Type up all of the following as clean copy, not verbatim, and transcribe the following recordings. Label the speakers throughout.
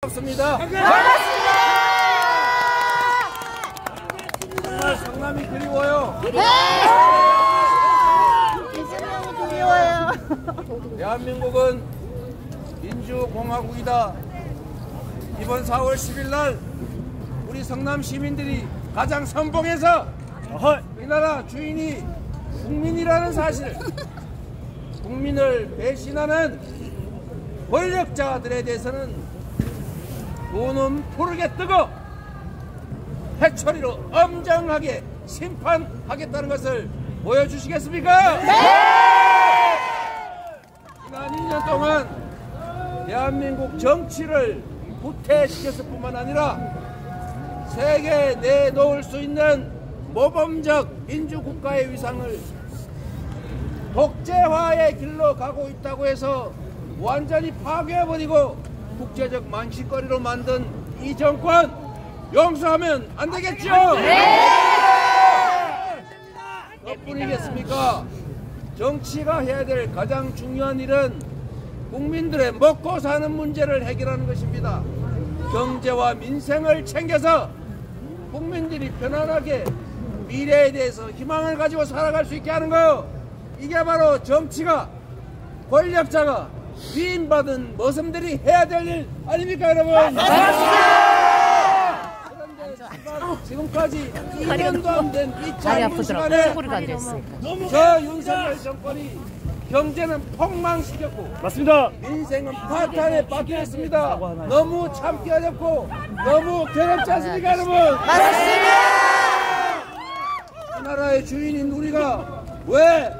Speaker 1: 반갑습니다. 정말 성남이 그리워요.
Speaker 2: 그리워요.
Speaker 1: 대한민국은 민주공화국이다. 이번 4월 10일 날 우리 성남 시민들이 가장 선봉해서 이 나라 주인이 국민이라는 사실, 국민을 배신하는 권력자들에 대해서는 두 눈 푸르게 뜨고 해초리로 엄정하게 심판하겠다는 것을 보여주시겠습니까? 네! 지난 2년 동안 대한민국 정치를 후퇴시켰을 뿐만 아니라 세계에 내놓을 수 있는 모범적 민주국가의 위상을 독재화의 길로 가고 있다고 해서 완전히 파괴해버리고 국제적 만시거리로 만든 이 정권 용서하면 안 되겠죠? 그뿐이겠습니까? 정치가 해야 될 가장 중요한 일은 국민들의 먹고 사는 문제를 해결하는 것입니다. 경제와 민생을 챙겨서 국민들이 편안하게 미래에 대해서 희망을 가지고 살아갈 수 있게 하는 거, 이게 바로 정치가, 권력자가 위임받은 머슴들이 해야 될 일 아닙니까, 여러분? 맞습니다. 그런데 지금까지 2년도 안 된 이 짧은 시간에 저 윤석열 정권이 경제는 폭망시켰고, 맞습니다. 민생은 파탄에 빠뜨렸습니다. 너무 참기 어렵고 너무 괴롭지 않습니까, 여러분? 맞습니다. 이 나라의 주인인 우리가 왜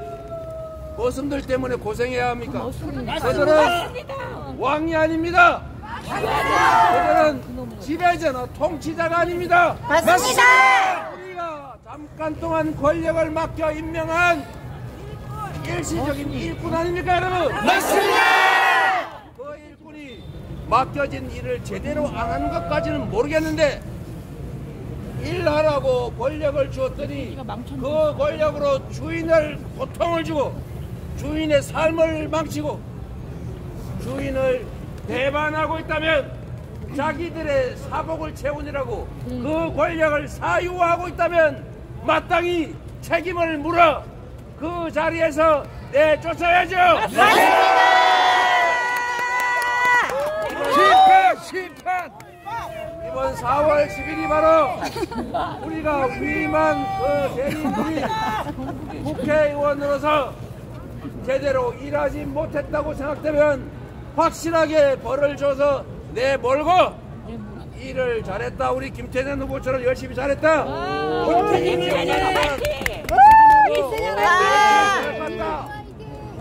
Speaker 1: 머슴들 때문에 고생해야 합니까? 저들은 왕이 아닙니다. 저들은 지배자나 통치자가 아닙니다. 맞습니다. 우리가 잠깐 동안 권력을 맡겨 임명한 일시적인 일꾼 아닙니까, 여러분? 맞습니다. 그 일꾼이 맡겨진 일을 제대로 안 하는 것까지는 모르겠는데 일하라고 권력을 주었더니 그 권력으로 주인을 고통을 주고 주인의 삶을 망치고 주인을 배반하고 있다면, 자기들의 사복을 채우느라고 그 권력을 사유화하고 있다면 마땅히 책임을 물어 그 자리에서 내쫓아야죠. 심판! 이번 4월 10일이 바로 우리가 위임한 그 대리인들이 국회의원으로서 제대로 일하지 못했다고 생각되면 확실하게 벌을 줘서 내몰고 일을 잘했다, 우리 김태년 후보처럼 열심히 잘했다,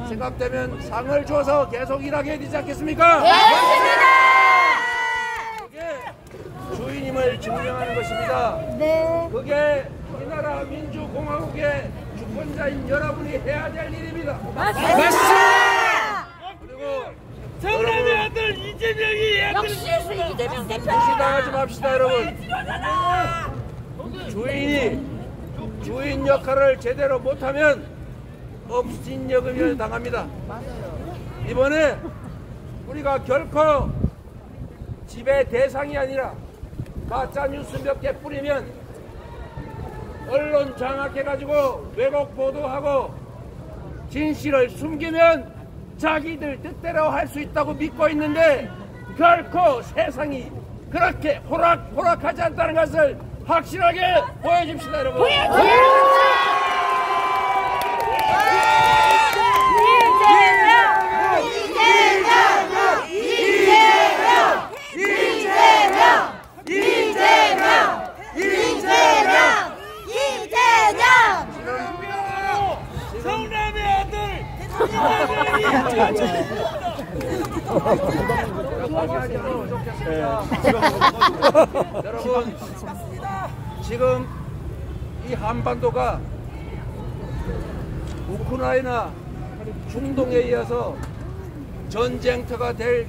Speaker 1: 생각되면 상을 줘서 계속 일하게 해야 되지 않겠습니까? 그게 주인임을 증명하는 것입니다. 그게 이 나라 민주공화국의 주권자인 여러분이 해야 될 일입니다. 맞습니다. 그리고
Speaker 3: 성남의 아들 이재명이
Speaker 2: 역시 이재명 대표.
Speaker 1: 무시당하지 맙시다, 여러분. 주인 역할을 제대로 못하면 업신여금을 당합니다. 이번에 우리가 결코 지배 대상이 아니라 가짜 뉴스 몇 개 뿌리면 언론 장악해가지고 왜곡 보도하고 진실을 숨기면 자기들 뜻대로 할 수 있다고 믿고 있는데 결코 세상이 그렇게 호락호락하지 않다는 것을 확실하게 보여줍시다, 여러분.
Speaker 3: 성남의 아들
Speaker 1: 여러분, 지금 이 한반도가 우크라이나 중동에 이어서 전쟁터가 될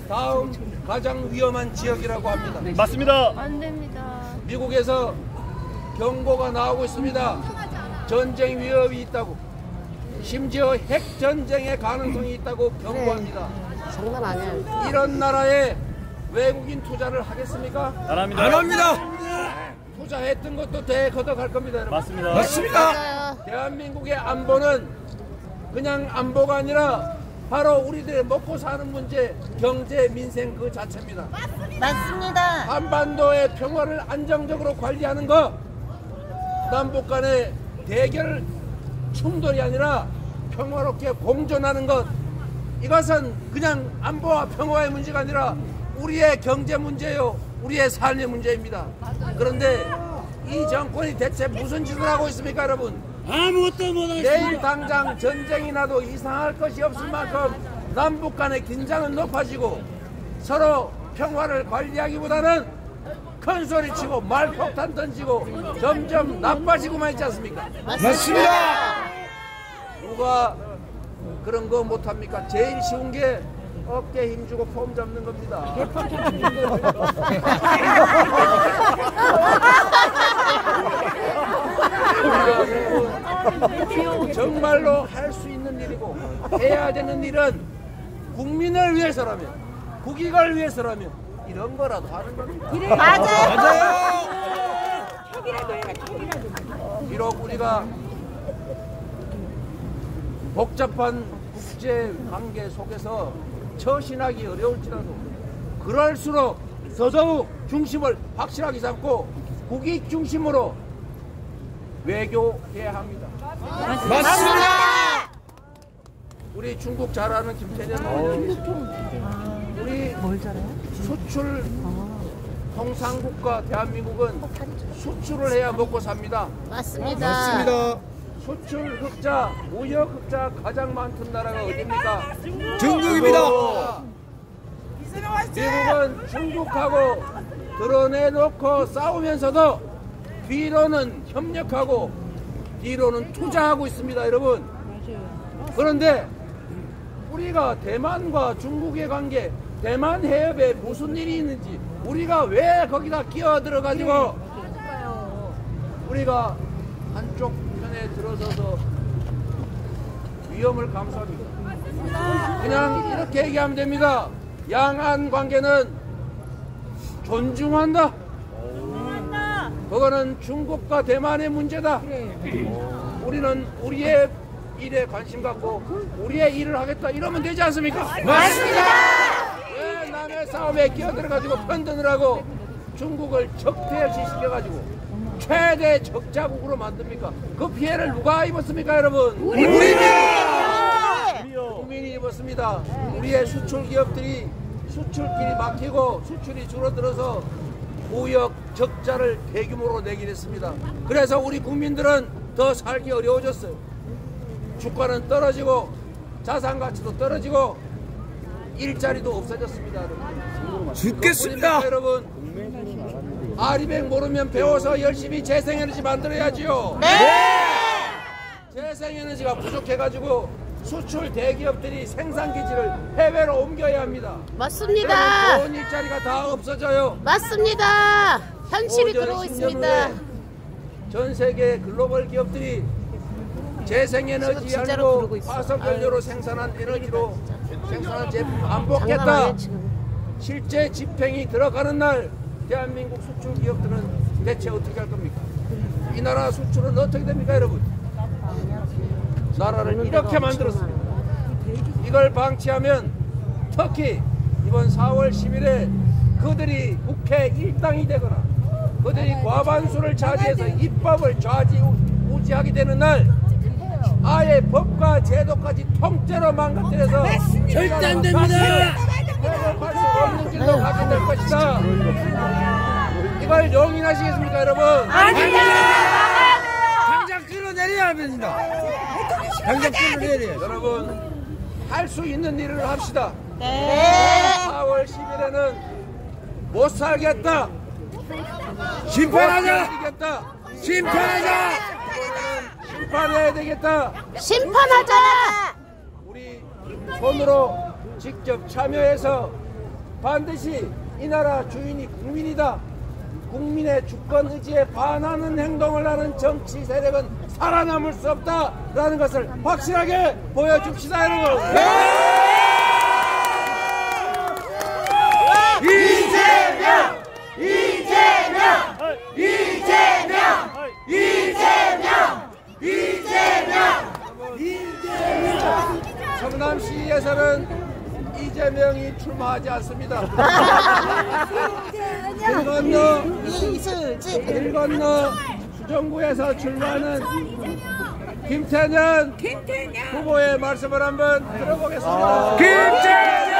Speaker 1: 다음 가장 위험한 지역이라고 합니다.
Speaker 3: 맞습니다.
Speaker 2: 안 됩니다.
Speaker 1: 미국에서 경고가 나오고 있습니다. 전쟁 위협이 있다고. 심지어 핵전쟁의 가능성이 있다고 경고합니다.
Speaker 4: 장난 아니야.
Speaker 1: 이런 나라에 외국인 투자를 하겠습니까?
Speaker 3: 안 합니다.
Speaker 1: 투자했던 것도 되거덕할 겁니다, 여러분.
Speaker 3: 맞습니다.
Speaker 2: 맞아요.
Speaker 1: 대한민국의 안보는 그냥 안보가 아니라 바로 우리들의 먹고 사는 문제, 경제, 민생 그 자체입니다.
Speaker 2: 맞습니다.
Speaker 1: 한반도의 평화를 안정적으로 관리하는 것, 남북 간의 대결 충돌이 아니라 평화롭게 공존하는 것, 이것은 그냥 안보와 평화의 문제가 아니라 우리의 경제 문제요, 우리의 삶의 문제입니다. 그런데 이 정권이 대체 무슨 짓을 하고 있습니까, 여러분?
Speaker 3: 아무것도 못하겠습니다.
Speaker 1: 내일 당장 전쟁이 나도 이상할 것이 없을 만큼 남북 간의 긴장은 높아지고 서로 평화를 관리하기보다는 큰 소리 치고 말폭탄 던지고 점점 나빠지고만 있지 않습니까?
Speaker 2: 맞습니다.
Speaker 1: 누가 그런 거 못합니까? 제일 쉬운 게 어깨 힘주고 폼 잡는 겁니다. 정말로 할 수 있는 일이고 해야 되는 일은 국민을 위해서라면, 국익을 위해서라면 이런 거라도 하는 겁니다.
Speaker 2: 맞아요.
Speaker 1: 비록 우리가 복잡한 국제 관계 속에서 처신하기 어려울지라도 그럴수록 더더욱 중심을 확실하게 잡고 국익 중심으로 외교해야 합니다.
Speaker 2: 맞습니다.
Speaker 1: 우리 중국 잘 아는 김태년 의원이 우리 수출 통상국가 대한민국은 수출을 해야 먹고 삽니다.
Speaker 2: 맞습니다.
Speaker 1: 수출 흑자, 무역 흑자 가장 많던 나라가 어디입니까?
Speaker 3: 중국입니다.
Speaker 1: 미국은 중국하고 드러내놓고 싸우면서도 뒤로는 협력하고 뒤로는 투자하고 있습니다, 여러분. 그런데 우리가 대만과 중국의 관계, 대만 해협에 무슨 일이 있는지 우리가 왜 거기다 끼어들어가지고 우리가 한쪽 편에 들어서서 위험을 감수합니다. 그냥 이렇게 얘기하면 됩니다. 양안 관계는 존중한다. 그거는 중국과 대만의 문제다. 우리는 우리의 일에 관심 갖고 우리의 일을 하겠다 이러면 되지 않습니까?
Speaker 2: 맞습니다.
Speaker 1: 왜 남의 싸움에 끼어들어가지고 편드느라고 중국을 적폐시 시켜가지고 최대 적자국으로 만듭니까? 그 피해를 누가 입었습니까, 여러분? 국민이 입었습니다. 우리의 수출 기업들이 수출길이 막히고 수출이 줄어들어서 무역 적자를 대규모로 내긴 했습니다. 그래서 우리 국민들은 더 살기 어려워졌어요. 주가는 떨어지고 자산 가치도 떨어지고 일자리도 없어졌습니다.
Speaker 3: 죽겠습니다.
Speaker 1: 여러분, 아리백 모르면 배워서 열심히 재생에너지 만들어야지요. 재생에너지가 부족해가지고 수출 대기업들이 생산기지를 해외로 옮겨야 합니다.
Speaker 2: 맞습니다.
Speaker 1: 좋은 일자리가 다 없어져요.
Speaker 2: 맞습니다. 현실이
Speaker 1: 오전
Speaker 2: 그러고
Speaker 1: 10년
Speaker 2: 있습니다.
Speaker 1: 후에 전 세계 글로벌 기업들이 재생에너지
Speaker 2: 진짜로
Speaker 1: 아니고
Speaker 2: 그러고 있어.
Speaker 1: 화석연료로 생산한 에너지로 생산한 제품 안
Speaker 2: 장난
Speaker 1: 뽑겠다.
Speaker 2: 아니에요, 지금.
Speaker 1: 실제 집행이 들어가는 날 대한민국 수출 기업들은 대체 어떻게 할 겁니까? 이 나라 수출은 어떻게 됩니까, 여러분? 나라를 이렇게 만들었습니다. 이걸 방치하면 특히 이번 4월 10일에 그들이 국회 일당이 되거나 그들이 과반수를 차지해서 입법을 좌지우지하게 되는 날 아예 법과 제도까지 통째로 망가뜨려서
Speaker 3: 절대 안 됩니다.
Speaker 1: 회복할 수 없는 길로 가게 될 것이다. 이걸 용인하시겠습니까, 여러분?
Speaker 3: 아닙니다. 당장 끌어내려야 합니다. 당장 끌어내려야.
Speaker 1: 여러분, 할 수 있는 일을 합시다.
Speaker 2: 네.
Speaker 1: 4월 10일에는 못 살겠다.
Speaker 3: 심판하자.
Speaker 1: 못
Speaker 3: 심판하자.
Speaker 1: 심판해야 되겠다.
Speaker 2: 심판하자.
Speaker 1: 우리 손으로 직접 참여해서 반드시 이 나라 주인이 국민이다. 국민의 주권 의지에 반하는 행동을 하는 정치 세력은 살아남을 수 없다라는 것을 확실하게 보여줍시다, 여러분. 성남시에서는 이재명이 출마하지 않습니다. 길 건너 수정구에서 출마하는 김태년 후보의 말씀을 한번 들어보겠습니다.
Speaker 3: 김태년!